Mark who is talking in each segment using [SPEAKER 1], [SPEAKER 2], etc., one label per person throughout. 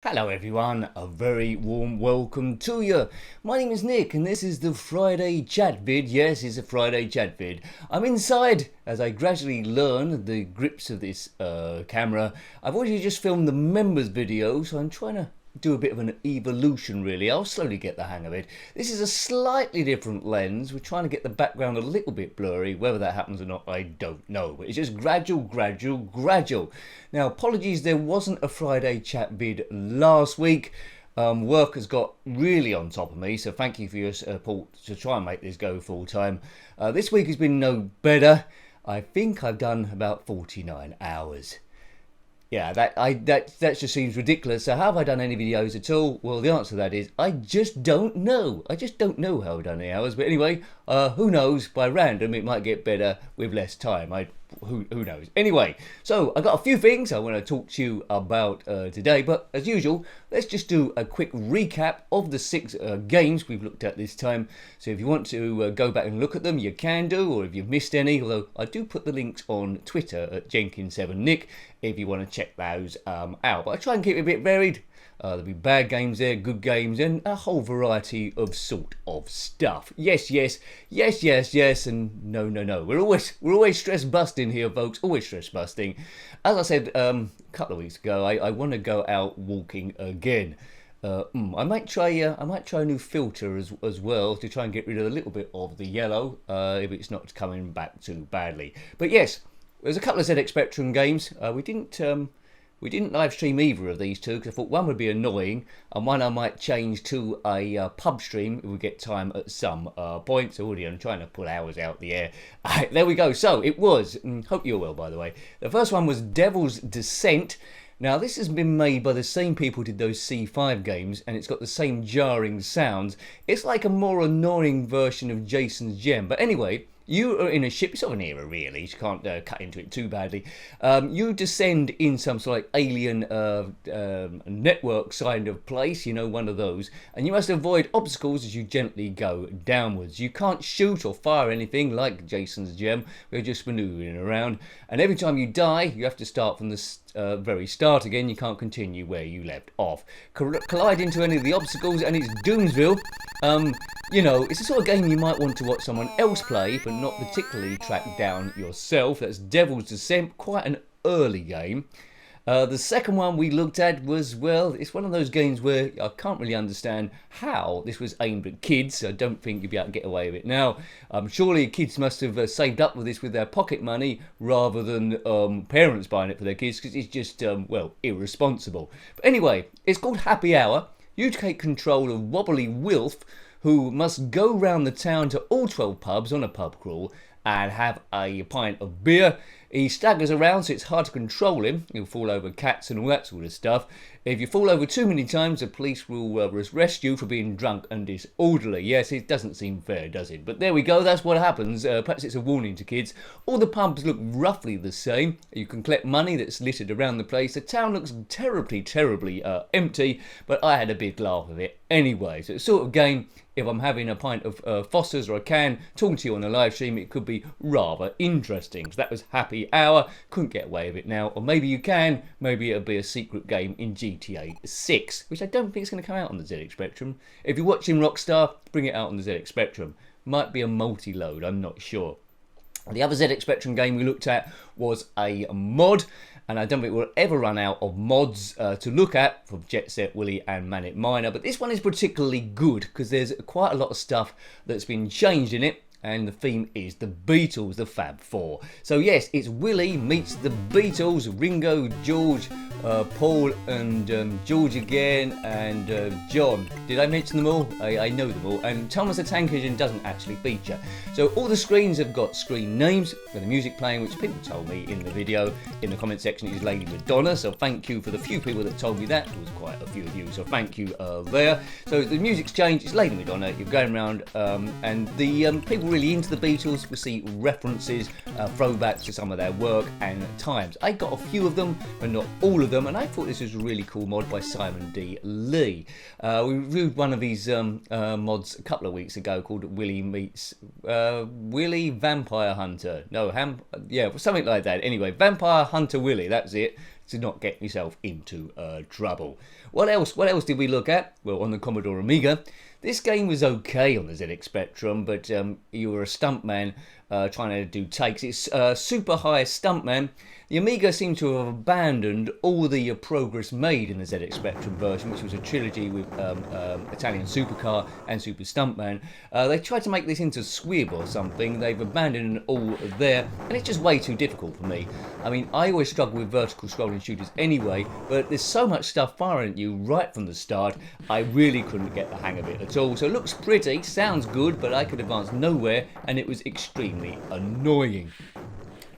[SPEAKER 1] Hello everyone, a very warm welcome to you. My name is Nick and this is the Friday chat vid. Yes, it's a Friday chat vid. I'm inside as I gradually learn the grips of this camera. I've already just filmed the members video, so I'm trying to do a bit of an evolution really. I'll slowly get the hang of it. This is a slightly different lens. We're trying to get the background a little bit blurry. Whether that happens or not, I don't know. But it's just gradual. Now, apologies, there wasn't a Friday chat vid last week. Work has got really on top of me, so thank you for your support to try and make this go full time. This week has been no better. I think I've done about 49 hours. Yeah, that just seems ridiculous. So have I done any videos at all? Well, the answer to that is I just don't know. I just don't know how I've done the hours. But anyway, who knows? By random, it might get better with less time. Who knows? Anyway, so I got a few things I want to talk to you about today. But as usual, let's just do a quick recap of the 6 games we've looked at this time. So if you want to go back and look at them, you can do. Or if you've missed any, although I do put the links on Twitter at Jenkins7Nick if you want to check those out. But I try and keep it a bit varied. There'll be bad games there, good games, and a whole variety of sort of stuff. Yes, and no. We're always stress busting here, folks. Always stress busting. As I said a couple of weeks ago, I want to go out walking again. I might try a new filter as well to try and get rid of a little bit of the yellow if it's not coming back too badly. But yes, there's a couple of ZX Spectrum games. We didn't live stream either of these two because I thought one would be annoying and one I might change to a pub stream if we get time at some point. So already I'm trying to pull hours out the air. There we go. So it was, hope you're well by the way. The first one was Devil's Descent. Now this has been made by the same people who did those C5 games and it's got the same jarring sounds. It's like a more annoying version of Jason's Gem. But anyway, you are in a ship, it's sort of an era really, you can't cut into it too badly. You descend in some sort of like alien network kind of place, you know, one of those, and you must avoid obstacles as you gently go downwards. You can't shoot or fire anything like Jason's Gem, we're just manoeuvring around, and every time you die, you have to start from the very start again. You can't continue where you left off. Collide into any of the obstacles and it's Doomsville. You know, it's the sort of game you might want to watch someone else play, but not particularly track down yourself. That's Devil's Descent, quite an early game. The second one we looked at was, well, it's one of those games where I can't really understand how this was aimed at kids. So I don't think you'll be able to get away with it now. Surely kids must have saved up with this with their pocket money rather than parents buying it for their kids, because it's just, well, irresponsible. But anyway, it's called Happy Hour. You take control of Wobbly Wilf, who must go round the town to all 12 pubs on a pub crawl and have a pint of beer. He staggers around, so it's hard to control him. He'll fall over cats and all that sort of stuff. If you fall over too many times, the police will arrest you for being drunk and disorderly. Yes, it doesn't seem fair, does it? But there we go, that's what happens. Perhaps it's a warning to kids. All the pubs look roughly the same. You can collect money that's littered around the place. The town looks terribly empty, but I had a big laugh of it anyway. So it's sort of game, if I'm having a pint of Foster's or a can, talking to you on a live stream, it could be rather interesting. So that was Happy Hour. Couldn't get away with it now. Or maybe you can. Maybe it'll be a secret game in GTA 6, which I don't think is going to come out on the ZX Spectrum. If you're watching Rockstar, bring it out on the ZX Spectrum. Might be a multi-load, I'm not sure. The other ZX Spectrum game we looked at was a mod, and I don't think we'll ever run out of mods to look at for Jet Set, Willy and Manic Miner, but this one is particularly good because there's quite a lot of stuff that's been changed in it. And the theme is the Beatles, the Fab Four. So yes, it's Willy meets the Beatles, Ringo, George, Paul and George again, and John. Did I mention them all? I know them all. And Thomas the Tank Engine doesn't actually feature. So all the screens have got screen names for the music playing, which people told me in the video. In the comment section is Lady Madonna, so thank you for the few people that told me that. There was quite a few of you, so thank you there. So the music's changed, it's Lady Madonna, you're going around, and the people really into the Beatles will see references, throwbacks to some of their work and times. I got a few of them, but not all of them, and I thought this was a really cool mod by Simon D. Lee. We reviewed one of these mods a couple of weeks ago called Willy meets Willy Vampire Hunter. No, yeah, something like that. Anyway, Vampire Hunter Willy, that's it. to not get yourself into trouble. What else did we look at? Well, on the Commodore Amiga, this game was okay on the ZX Spectrum, but you were a stuntman trying to do takes. It's super high stuntman. The Amiga seemed to have abandoned all the progress made in the ZX Spectrum version, which was a trilogy with Italian Supercar and Super Stuntman. They tried to make this into Squib or something. They've abandoned all there, and it's just way too difficult for me. I mean, I always struggle with vertical scrolling shooters anyway, but there's so much stuff firing at you right from the start, I really couldn't get the hang of it at all. So it looks pretty, sounds good, but I could advance nowhere, and it was extremely annoying.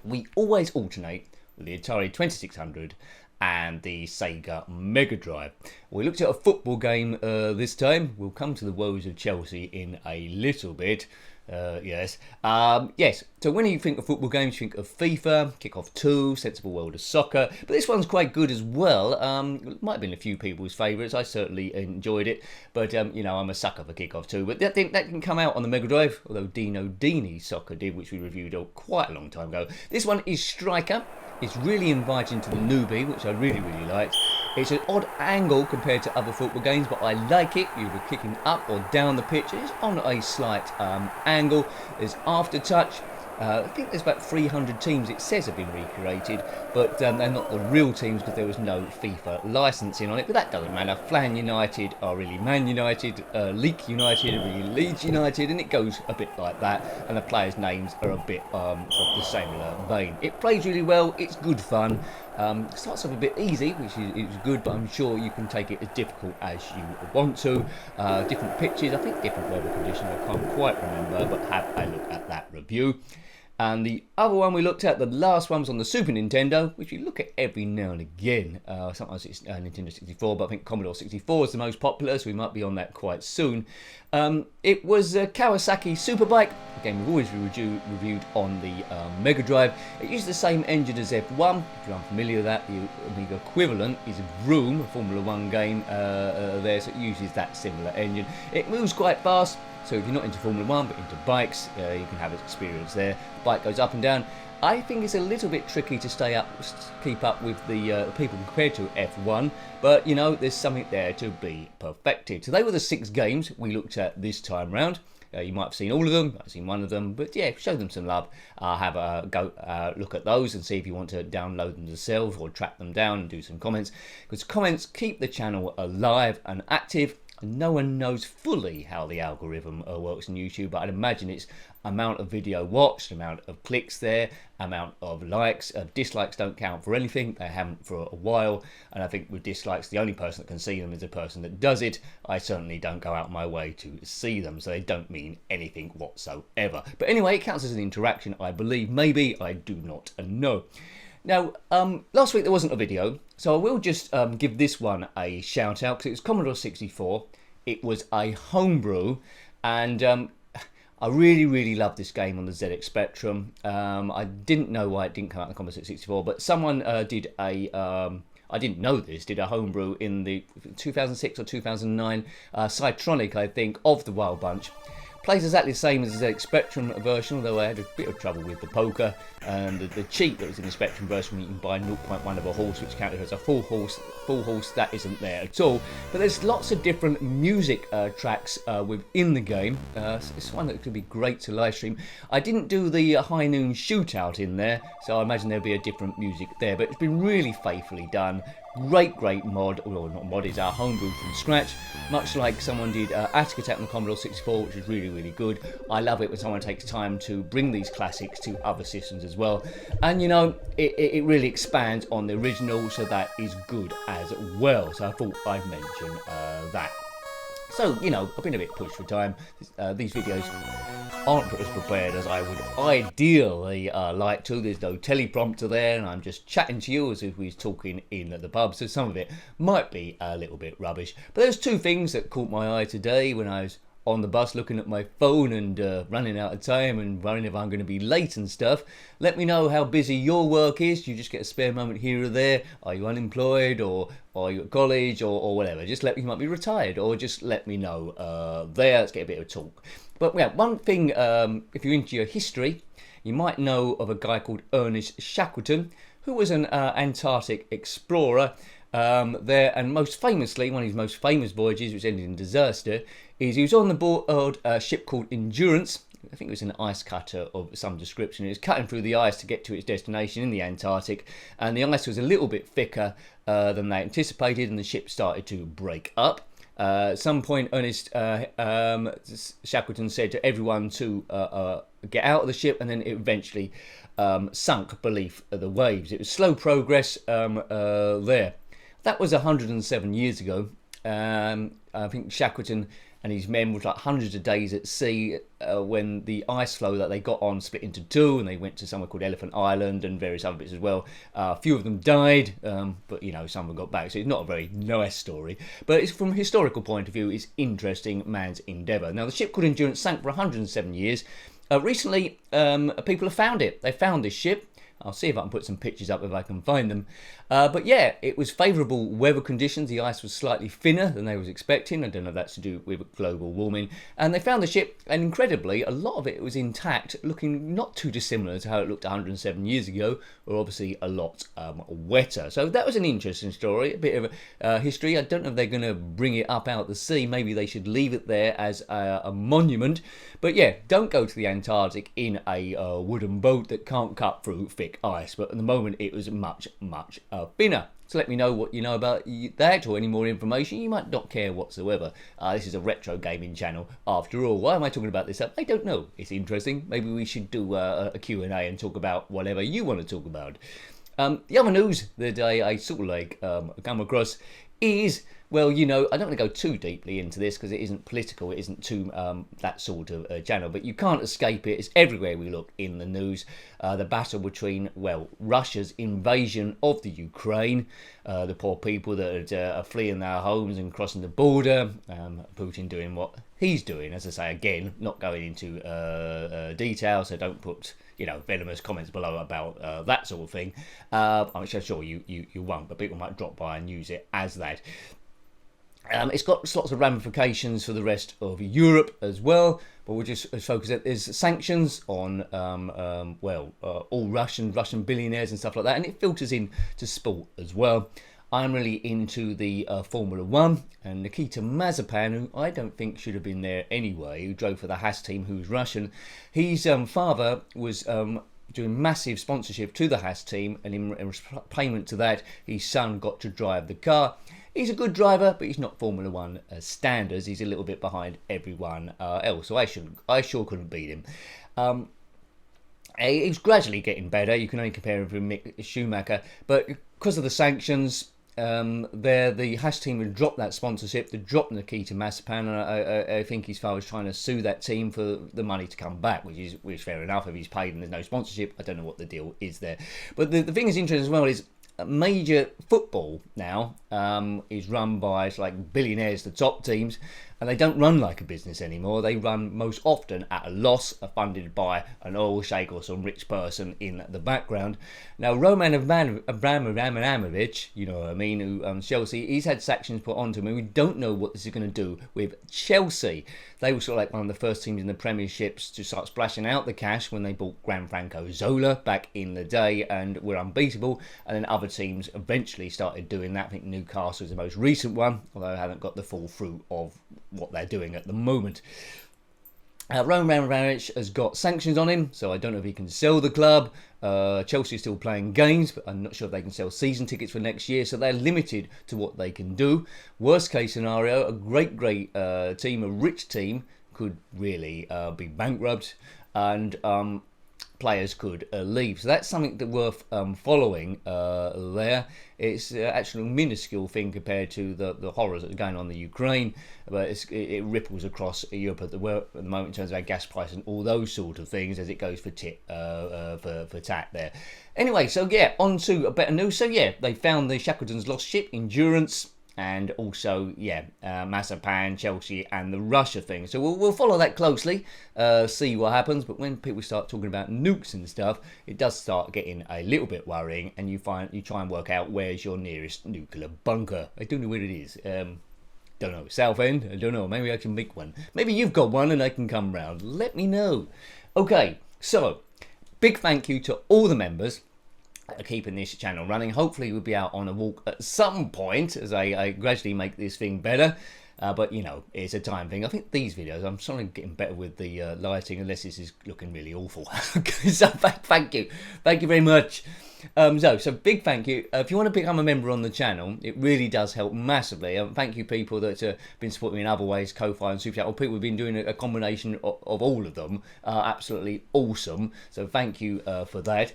[SPEAKER 1] We always alternate with the Atari 2600 and the Sega Mega Drive. We looked at a football game this time. We'll come to the woes of Chelsea in a little bit. Yes. So when you think of football games, you think of FIFA, Kickoff 2, Sensible World of Soccer. But this one's quite good as well. It might have been a few people's favourites. I certainly enjoyed it. But, I'm a sucker for Kickoff 2. But that didn't come out on the Mega Drive, although Dino Dini Soccer did, which we reviewed quite a long time ago. This one is Striker. It's really inviting to the newbie, which I really, really liked. It's an odd angle compared to other football games, but I like it. You're kicking up or down the pitch. It's on a slight angle. There's aftertouch. I think there's about 300 teams it says have been recreated, but they're not the real teams because there was no FIFA licensing on it, but that doesn't matter. Flan United are really Man United, Leek United are really Leeds United, and it goes a bit like that, and the players' names are a bit of the similar vein. It plays really well, it's good fun. Starts off a bit easy, which is good, but I'm sure you can take it as difficult as you want to. Different pitches, I think different weather conditions, I can't quite remember, but have a look at that review. And the other one we looked at, the last one, was on the Super Nintendo, which we look at every now and again. Sometimes it's Nintendo 64, but I think Commodore 64 is the most popular, so we might be on that quite soon. It was Kawasaki Superbike, a game we've always reviewed on the Mega Drive. It uses the same engine as F1. If you're unfamiliar with that, the Amiga equivalent is Vroom, a Formula 1 game there, so it uses that similar engine. It moves quite fast. So if you're not into Formula 1 but into bikes, you can have experience there. The bike goes up and down. I think it's a little bit tricky to keep up with the people compared to F1, but there's something there to be perfected. So they were the 6 games we looked at this time round. You might have seen all of them, I've seen one of them, but yeah, show them some love. Have a go look at those and see if you want to download them yourself or track them down and do some comments, because comments keep the channel alive and active. No one knows fully how the algorithm works on YouTube, but I'd imagine it's amount of video watched, amount of clicks there, amount of likes. Dislikes don't count for anything. They haven't for a while, and I think with dislikes, the only person that can see them is the person that does it. I certainly don't go out of my way to see them, so they don't mean anything whatsoever. But anyway, it counts as an interaction, I believe. Maybe, I do not know. Now, last week there wasn't a video, so I will just give this one a shout out, because it was Commodore 64. It was a homebrew, and I really, really loved this game on the ZX Spectrum. I didn't know why it didn't come out on the Commodore 64, but someone did a... I didn't know this, did a homebrew in the 2006 or 2009 Cytronic, I think, of the Wild Bunch. Plays exactly the same as the ZX Spectrum version, although I had a bit of trouble with the poker and the cheat that was in the Spectrum version. You can buy 0.1 of a horse, which counted as a full horse. That isn't there at all. But there's lots of different music tracks within the game. It's one that could be great to live stream. I didn't do the High Noon Shootout in there, so I imagine there'll be a different music there. But it's been really faithfully done. Great mod, or not mod, it's our homebrew from scratch, much like someone did Attic Attack on the Commodore 64, which is really, really good. I love it when someone takes time to bring these classics to other systems as well, and it really expands on the original, so that is good as well. So I thought I'd mention that. So, I've been a bit pushed for time. These videos aren't as prepared as I would ideally like to. There's no teleprompter there, and I'm just chatting to you as if we was talking in the pub, so some of it might be a little bit rubbish. But there's 2 things that caught my eye today when I was on the bus looking at my phone and running out of time and worrying if I'm going to be late and stuff. Let me know how busy your work is. Do you just get a spare moment here or there? Are you unemployed, or are you at college, or whatever? Just you might be retired, or just let me know there. Let's get a bit of talk. But yeah, one thing, if you're into your history, you might know of a guy called Ernest Shackleton, who was an Antarctic explorer there, and most famously, one of his most famous voyages, which ended in disaster, is he was on the board a ship called Endurance. I think it was an ice cutter of some description. It was cutting through the ice to get to its destination in the Antarctic, and the ice was a little bit thicker than they anticipated, and the ship started to break up. At some point, Ernest Shackleton said to everyone to get out of the ship, and then it eventually sunk beneath the waves. It was slow progress there. That was 107 years ago. I think Shackleton and his men were like hundreds of days at sea when the ice floe that they got on split into two, and they went to somewhere called Elephant Island and various other bits as well. A few of them died, but you know, some of them got back, so it's not a very nice story. But it's, from a historical point of view, it's interesting man's endeavour. Now, the ship called Endurance sank for 107 years. Recently, people have found it. They found this ship. I'll see if I can put some pictures up if I can find them. But yeah, it was favourable weather conditions. The ice was slightly thinner than they was expecting. I don't know if that's to do with global warming. And they found the ship, and incredibly, a lot of it was intact, looking not too dissimilar to how it looked 107 years ago, or obviously a lot wetter. So that was an interesting story, a bit of history. I don't know if they're going to bring it up out the sea. Maybe they should leave it there as a monument. But yeah, don't go to the Antarctic in a wooden boat that can't cut through thick ice. But at the moment, it was much thinner. So let me know what you know about that, or any more information. You might not care whatsoever. This is a retro gaming channel after all. Why am I talking about this? I don't know. It's interesting. Maybe we should do a Q&A and talk about whatever you want to talk about. The other news that I sort of like come across is, well, you know, I don't want to go too deeply into this because it isn't political, it isn't too that sort of channel, but you can't escape it. It's everywhere we look in the news. The battle between, well, Russia's invasion of the Ukraine, the poor people that are fleeing their homes and crossing the border, Putin doing what he's doing. As I say, again, not going into detail, so don't put, you know, venomous comments below about that sort of thing. I'm sure you won't, but people might drop by and use it as that. It's got lots of ramifications for the rest of Europe as well, but we'll just focus on there's sanctions on all Russian billionaires and stuff like that, and it filters in to sport as well. I'm really into the Formula 1, and Nikita Mazepin, who I don't think should have been there anyway, who drove for the Haas team, who's Russian. His father was doing massive sponsorship to the Haas team, and in payment to that, his son got to drive the car. He's a good driver, but he's not Formula 1 standards. He's a little bit behind everyone else, so I sure couldn't beat him. He's gradually getting better. You can only compare him with Mick Schumacher, but because of the sanctions, the Haas team had dropped that sponsorship. They dropped Nikita Mazepin, and I think his father's trying to sue that team for the money to come back, which is fair enough. If he's paid and there's no sponsorship, I don't know what the deal is there. But the thing that's interesting as well is major football now is run by like billionaires, the top teams, and they don't run like a business anymore. They run most often at a loss, funded by an oil sheikh or some rich person in the background. Now, Roman Abramovich, you know what I mean, who owns Chelsea, he's had sanctions put onto him, and we don't know what this is going to do with Chelsea. They were sort of like one of the first teams in the Premierships to start splashing out the cash when they bought Gianfranco Zola back in the day and were unbeatable, and then other teams eventually started doing that. I think Newcastle is the most recent one, although I haven't got the full fruit of what they're doing at the moment. Roman Abramovich has got sanctions on him, so I don't know if he can sell the club. Chelsea is still playing games, but I'm not sure if they can sell season tickets for next year, so they're limited to what they can do. Worst case scenario, a great team, a rich team, could really be bankrupt, and players could leave. So that's something that worth following there. It's actually a minuscule thing compared to the horrors that are going on in the Ukraine, but it ripples across Europe at the moment in terms of our gas price and all those sort of things as it goes for tat there. Anyway, so yeah, on to a better news. So yeah, they found the Shackleton's lost ship, Endurance, and also, yeah, Mazepin, Chelsea, and the Russia thing. So we'll follow that closely, see what happens. But when people start talking about nukes and stuff, it does start getting a little bit worrying, and you try and work out where's your nearest nuclear bunker. I don't know where it is. Don't know. Southend? I don't know. Maybe I can make one. Maybe you've got one and I can come round. Let me know. Okay, so big thank you to all the members keeping this channel running. Hopefully we'll be out on a walk at some point as I gradually make this thing better. But you know, it's a time thing. I think these videos, I'm sort of getting better with the lighting, unless this is looking really awful. So thank you very much. So big thank you. If you want to become a member on the channel, it really does help massively. Thank you people that have been supporting me in other ways, Ko-Fi and Super Chat, or people who've been doing a combination of all of them. Absolutely awesome. So thank you for that.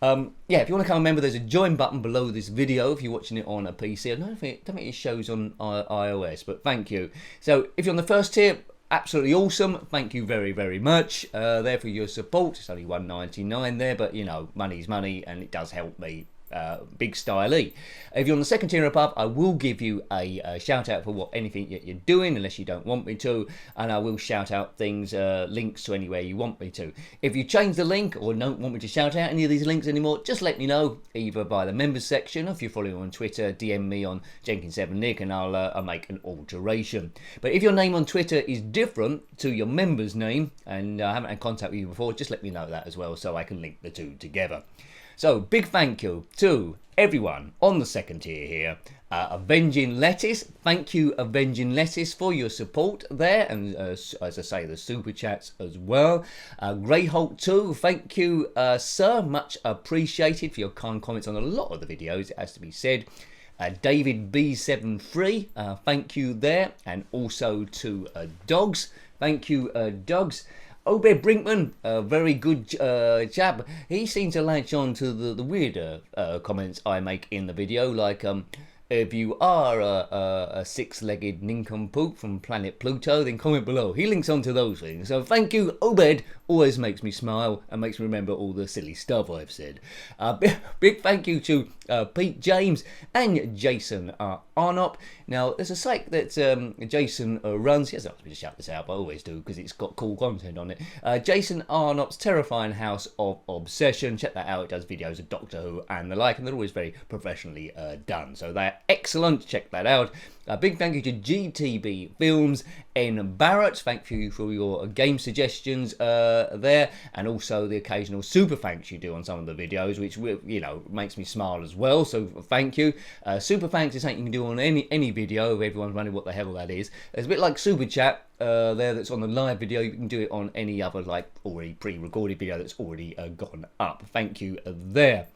[SPEAKER 1] Yeah, if you want to become a member, there's a join button below this video if you're watching it on a PC. I don't think it shows on iOS, but thank you. So if you're on the first tier, absolutely awesome. Thank you very much there for your support. It's only $1.99 there, but you know, money's money and it does help me big styley. If you're on the second tier above, I will give you a shout out for anything you're doing, unless you don't want me to, and I will shout out things, links to anywhere you want me to. If you change the link or don't want me to shout out any of these links anymore, just let me know, either by the members section, if you're following on Twitter, DM me on Jenkins7Nick and I'll make an alteration. But if your name on Twitter is different to your member's name and I haven't had contact with you before, just let me know that as well so I can link the two together. So, big thank you to everyone on the second tier here. Avenging Lettuce, thank you Avenging Lettuce for your support there, and as I say, the super chats as well. Greyholt 2, thank you sir, much appreciated for your kind comments on a lot of the videos, it has to be said. David B73, thank you there, and also to Dogs, thank you Dogs. Obed Brinkman, a very good chap. He seems to latch on to the weirder comments I make in the video, like if you are a six-legged nincompoop from planet Pluto, then comment below. He links on to those things. So thank you, Obed. Always makes me smile and makes me remember all the silly stuff I've said. Big thank you to Pete James and Jason Arnott. Now, there's a site that Jason runs. He hasn't asked me to shout this out, but I always do because it's got cool content on it. Jason Arnott's Terrifying House of Obsession. Check that out. It does videos of Doctor Who and the like, and they're always very professionally done. So they're excellent. Check that out. A big thank you to GTB Films in Barrett. Thank you for your game suggestions there, and also the occasional super thanks you do on some of the videos, which, you know, makes me smile as well. So thank you. Super thanks is something you can do on any video if everyone's wondering what the hell that is. It's a bit like super chat there that's on the live video. You can do it on any other like already pre-recorded video that's already gone up. Thank you there.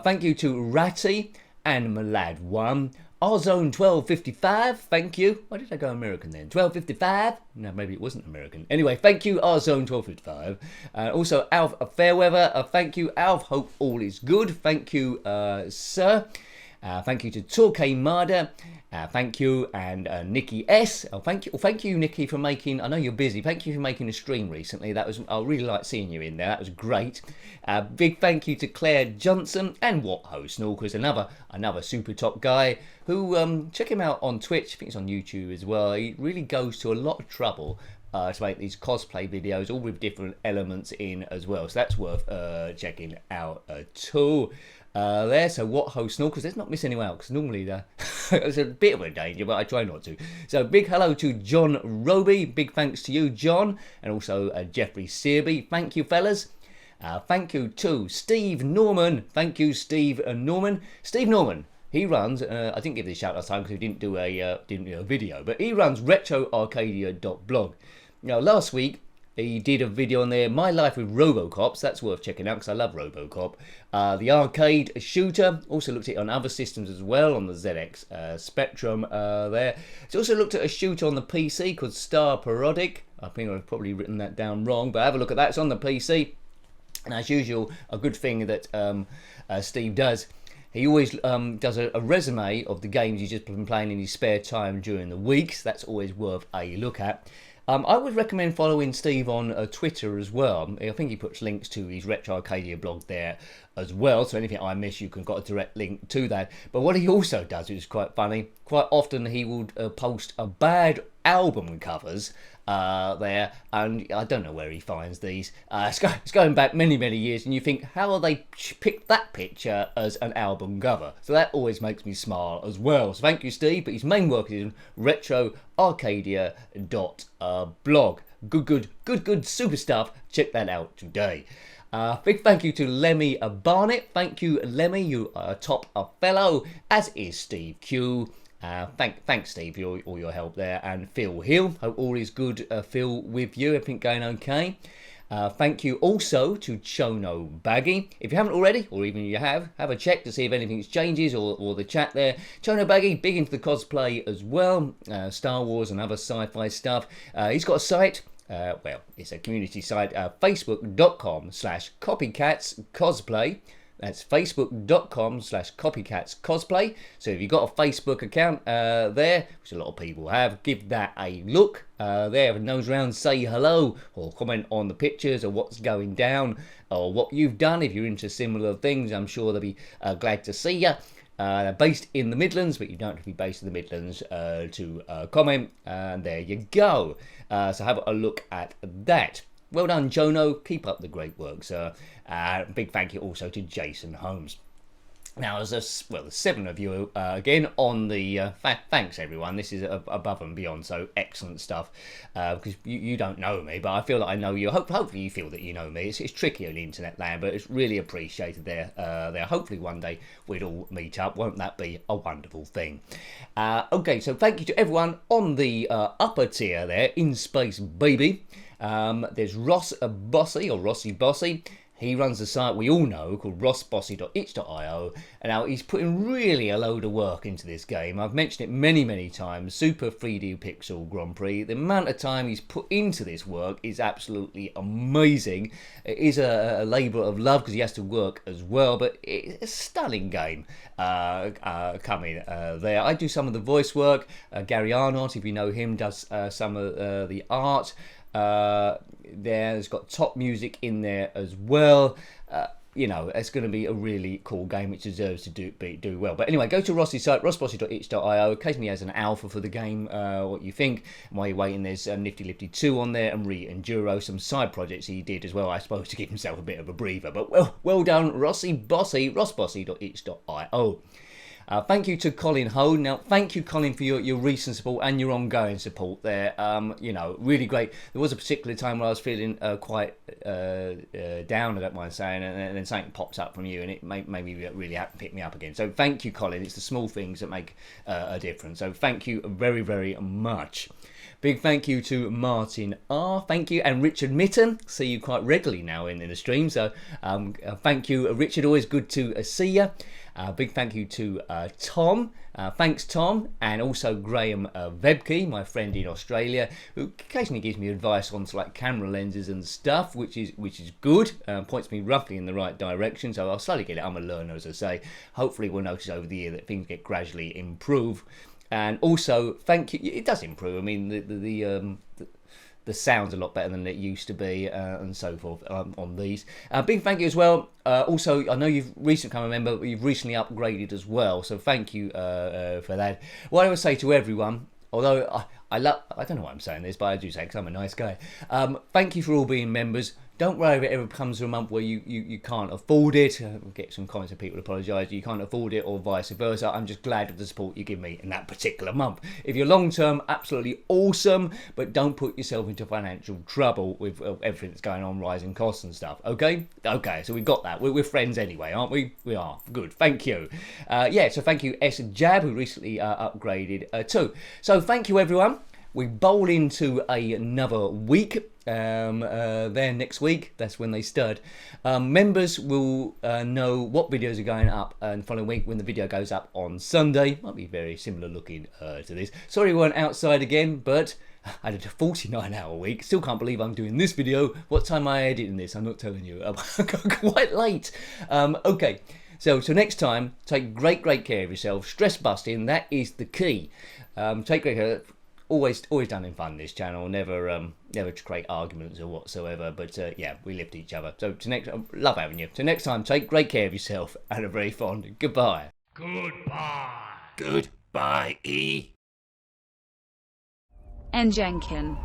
[SPEAKER 1] Thank you to Ratty and Malad1. Rzone 1255, thank you. Why did I go American then? 1255? No, maybe it wasn't American. Anyway, thank you, Rzone 1255. Also, Alf Fairweather, thank you, Alf. Hope all is good. Thank you, sir. Thank you to Torquay Marder. Thank you, and Nikki S. Thank you, Nikki, for making. I know you're busy. Thank you for making a stream recently. That was. I really liked seeing you in there. That was great. Big thank you to Claire Johnson and What Ho Snorkers, another super top guy who check him out on Twitch. I think it's on YouTube as well. He really goes to a lot of trouble to make these cosplay videos, all with different elements in as well. So that's worth checking out too. There, so What Ho Snorkers, let's not miss anyone out, because normally it's a bit of a danger, but I try not to. So big hello to John Roby, big thanks to you, John, and also Jeffrey Searby. Thank you, fellas. Thank you to Steve Norman. Thank you, Steve Norman. Steve Norman, he runs, I didn't give this shout last time because he didn't do a video, but he runs retroarcadia.blog. Now, last week, he did a video on there, My Life with Robocops. That's worth checking out because I love Robocop. The arcade shooter. Also looked at it on other systems as well, on the ZX Spectrum there. He's also looked at a shooter on the PC called Star Parodic. I think I've probably written that down wrong, but have a look at that. It's on the PC. And as usual, a good thing that Steve does, he always does a resume of the games he's just been playing in his spare time during the week. So that's always worth a look at. I would recommend following Steve on Twitter as well. I think he puts links to his Retro Arcadia blog there as well, so anything I miss, you can got a direct link to that. But what he also does, which is quite funny, quite often he would post a bad album covers there, and I don't know where he finds these. It's going back many years, and you think, how are they picked that picture as an album cover? So that always makes me smile as well. So thank you, Steve. But his main work is in retroarcadia.blog. Good super stuff. Check that out today. Big thank you to Lemmy Barnett. Thank you, Lemmy. You are a top fellow, as is Steve Q. Thanks, Steve, for all your help there. And Phil Hill. Hope all is good, Phil, with you. Everything going okay? Thank you also to Chono Baggy. If you haven't already, or even you have a check to see if anything changes or the chat there. Chono Baggy, big into the cosplay as well, Star Wars and other sci-fi stuff. He's got a site. Well, it's a community site, facebook.com/copycatscosplay. That's facebook.com/copycatscosplay. So if you've got a Facebook account there, which a lot of people have, give that a look. There, have a nose round, say hello, or comment on the pictures or what's going down, or what you've done. If you're into similar things, I'm sure they'll be glad to see you. They're based in the Midlands, but you don't have to be based in the Midlands to comment. And there you go. So have a look at that. Well done, Jono. Keep up the great work, sir. Big thank you also to Jason Holmes. Now, there's 7 of you again on the... thanks, everyone. This is above and beyond, so excellent stuff. Because you don't know me, but I feel that I know you. Hopefully you feel that you know me. It's tricky on the internet land, but it's really appreciated there. Hopefully one day we'd all meet up. Won't that be a wonderful thing? Okay, so thank you to everyone on the upper tier there, In Space Baby. There's Ross Bossy, or Rossi Bossy. He runs a site we all know called rossbossy.itch.io, and now he's putting really a load of work into this game. I've mentioned it many times, Super 3D Pixel Grand Prix. The amount of time he's put into this work is absolutely amazing. It is a labour of love because he has to work as well, but it's a stunning game coming there. I do some of the voice work. Gary Arnott, if you know him, does some of the art. There's got top music in there as well. It's going to be a really cool game which deserves to do well. But anyway, go to Rossi's site, rossbossy.itch.io. Occasionally has an alpha for the game, what you think. And while you're waiting, there's Nifty Lifty 2 on there, and Re-Enduro, some side projects he did as well, I suppose, to give himself a bit of a breather. But well done, Rossi Bossy, rossbossy.itch.io. Thank you to Colin Ho. Now, thank you, Colin, for your recent support and your ongoing support there. Really great. There was a particular time where I was feeling quite down, I don't mind saying, and then something pops up from you, and it made me really happy to pick me up again. So thank you, Colin. It's the small things that make a difference. So thank you very, very much. Big thank you to Martin R. Thank you. And Richard Mitten. See you quite regularly now in the stream. So thank you, Richard. Always good to see you. Big thank you to Tom. Thanks, Tom. And also Graham Vebke, my friend in Australia, who occasionally gives me advice on like camera lenses and stuff, which is good. Points me roughly in the right direction. So I'll slowly get it. I'm a learner, as I say. Hopefully we'll notice over the year that things get gradually improve. And also, thank you. It does improve. I mean, the sound's a lot better than it used to be, and so forth on these. Big thank you as well. Also, I know you've recently become a member, but you've recently upgraded as well. So thank you for that. What I would say to everyone, although I don't know why I'm saying this, but I do say it because I'm a nice guy. Thank you for all being members. Don't worry if it ever comes to a month where you can't afford it. We'll get some comments of people apologise. You can't afford it, or vice versa. I'm just glad of the support you give me in that particular month. If you're long term, absolutely awesome, but don't put yourself into financial trouble with everything that's going on, rising costs and stuff. Okay, so we've got that. We're friends anyway, aren't we? We are. Good. Thank you. So thank you, S Jab, who recently upgraded too. So thank you, everyone. We bowl into another week. There next week, that's when they start. Members will know what videos are going up the following week when the video goes up on Sunday. Might be very similar looking to this. Sorry we weren't outside again, but I did a 49-hour week. Still can't believe I'm doing this video. What time am I editing this? I'm not telling you. Quite late. Okay, so next time, take great care of yourself. Stress busting, that is the key. Take great care. Always done in fun, this channel. Never to create arguments or whatsoever. But we lift each other. So love having you. So next time, take great care of yourself and a very fond goodbye. Goodbye. E.
[SPEAKER 2] And Jenkin.